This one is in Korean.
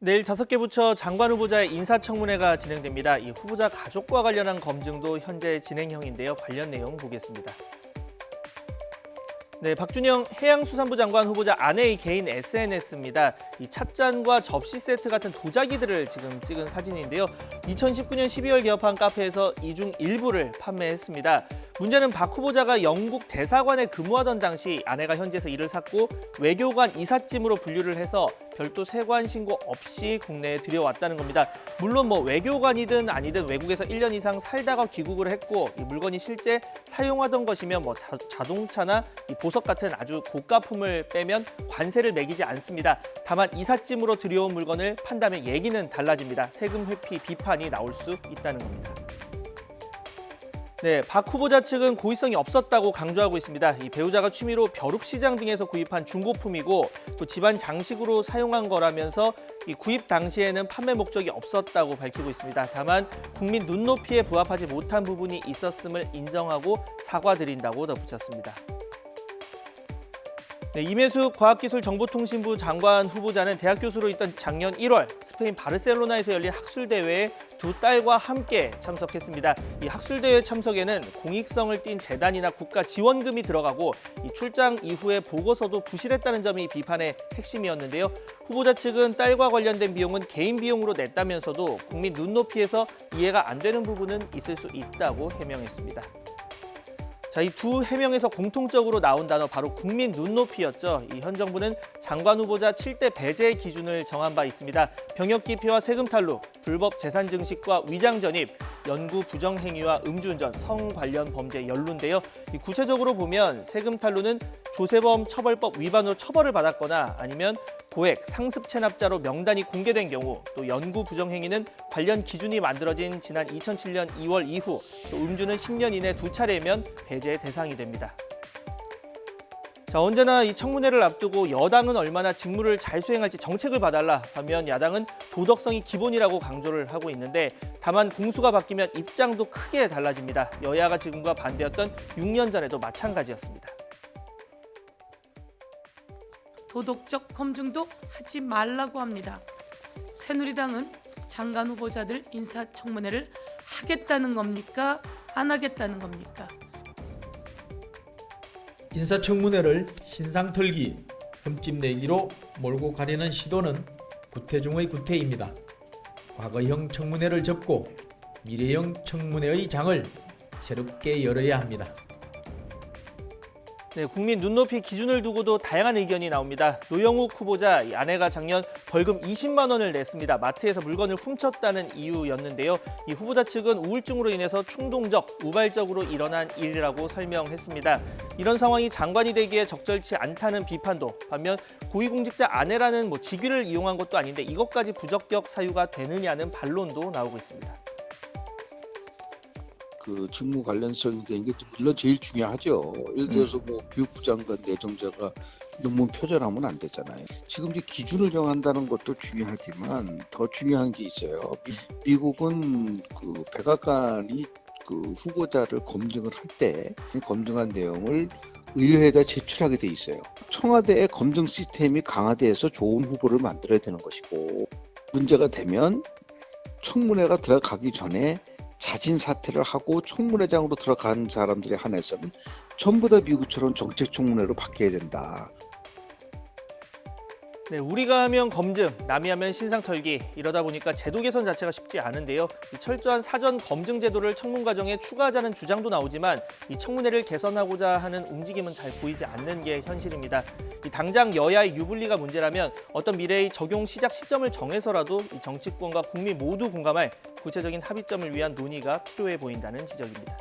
내일 5개 부처 장관 후보자의 인사청문회가 진행됩니다. 이 후보자 가족과 관련한 검증도 현재 진행형인데요. 관련 내용 보겠습니다. 네, 박준영 해양수산부 장관 후보자 아내의 개인 SNS입니다. 이 찻잔과 접시 세트 같은 도자기들을 지금 찍은 사진인데요. 2019년 12월 개업한 카페에서 이 중 일부를 판매했습니다. 문제는 박 후보자가 영국 대사관에 근무하던 당시 아내가 현지에서 일을 샀고 외교관 이삿짐으로 분류를 해서 별도 세관 신고 없이 국내에 들여왔다는 겁니다. 물론 외교관이든 아니든 외국에서 1년 이상 살다가 귀국을 했고 이 물건이 실제 사용하던 것이면 자동차나 이 보석 같은 아주 고가품을 빼면 관세를 매기지 않습니다. 다만 이삿짐으로 들여온 물건을 판다면 얘기는 달라집니다. 세금 회피 비판이 나올 수 있다는 겁니다. 네, 박 후보자 측은 고의성이 없었다고 강조하고 있습니다. 이 배우자가 취미로 벼룩시장 등에서 구입한 중고품이고 또 집안 장식으로 사용한 거라면서 이 구입 당시에는 판매 목적이 없었다고 밝히고 있습니다. 다만 국민 눈높이에 부합하지 못한 부분이 있었음을 인정하고 사과드린다고 덧붙였습니다. 네, 임혜숙 과학기술정보통신부 장관 후보자는 대학 교수로 있던 작년 1월 스페인 바르셀로나에서 열린 학술대회에 두 딸과 함께 참석했습니다. 이 학술대회 참석에는 공익성을 띈 재단이나 국가 지원금이 들어가고 이 출장 이후에 보고서도 부실했다는 점이 비판의 핵심이었는데요. 후보자 측은 딸과 관련된 비용은 개인 비용으로 냈다면서도 국민 눈높이에서 이해가 안 되는 부분은 있을 수 있다고 해명했습니다. 자, 이 두 해명에서 공통적으로 나온 단어 바로 국민 눈높이였죠. 이 현 정부는 장관 후보자 7대 배제 기준을 정한 바 있습니다. 병역 기피와 세금 탈루, 불법 재산 증식과 위장 전입, 연구 부정 행위와 음주운전, 성 관련 범죄 연루인데요. 이 구체적으로 보면 세금 탈루는 조세범 처벌법 위반으로 처벌을 받았거나 아니면 고액 상습 체납자로 명단이 공개된 경우, 또 연구 부정 행위는 관련 기준이 만들어진 지난 2007년 2월 이후, 또 음주는 10년 이내 2차례면 배제 대상이 됩니다. 자, 언제나 이 청문회를 앞두고 여당은 얼마나 직무를 잘 수행할지 정책을 봐달라 하면 야당은 도덕성이 기본이라고 강조를 하고 있는데 다만 공수가 바뀌면 입장도 크게 달라집니다. 여야가 지금과 반대였던 6년 전에도 마찬가지였습니다. 도덕적 검증도 하지 말라고 합니다. 새누리당은 장관 후보자들 인사청문회를 하겠다는 겁니까? 안 하겠다는 겁니까? 인사청문회를 신상털기, 흠집내기로 몰고 가려는 시도는 구태 중의 구태입니다. 과거형 청문회를 접고 미래형 청문회의 장을 새롭게 열어야 합니다. 네, 국민 눈높이 기준을 두고도 다양한 의견이 나옵니다. 노영욱 후보자 아내가 작년 벌금 20만 원을 냈습니다. 마트에서 물건을 훔쳤다는 이유였는데요. 이 후보자 측은 우울증으로 인해서 충동적, 우발적으로 일어난 일이라고 설명했습니다. 이런 상황이 장관이 되기에 적절치 않다는 비판도, 반면 고위공직자 아내라는 직위를 이용한 것도 아닌데 이것까지 부적격 사유가 되느냐는 반론도 나오고 있습니다. 그 직무 관련성인데 이게 물론 제일 중요하죠. 예를 들어서 교육부 장관 내정자가 논문 표절하면 안 되잖아요. 지금 이제 기준을 정한다는 것도 중요하지만 더 중요한 게 있어요. 미국은 그 백악관이 그 후보자를 검증을 할 때 검증한 내용을 의회에다 제출하게 돼 있어요. 청와대의 검증 시스템이 강화돼서 좋은 후보를 만들어야 되는 것이고 문제가 되면 청문회가 들어가기 전에 자진 사퇴를 하고 청문회장으로 들어간 사람들에 한해서는 전부 다 미국처럼 정책 청문회로 바뀌어야 된다. 네, 우리가 하면 검증, 남이 하면 신상털기, 이러다 보니까 제도 개선 자체가 쉽지 않은데요. 이 철저한 사전 검증 제도를 청문 과정에 추가하자는 주장도 나오지만 이 청문회를 개선하고자 하는 움직임은 잘 보이지 않는 게 현실입니다. 이 당장 여야의 유불리가 문제라면 어떤 미래의 적용 시작 시점을 정해서라도 이 정치권과 국민 모두 공감할 구체적인 합의점을 위한 논의가 필요해 보인다는 지적입니다.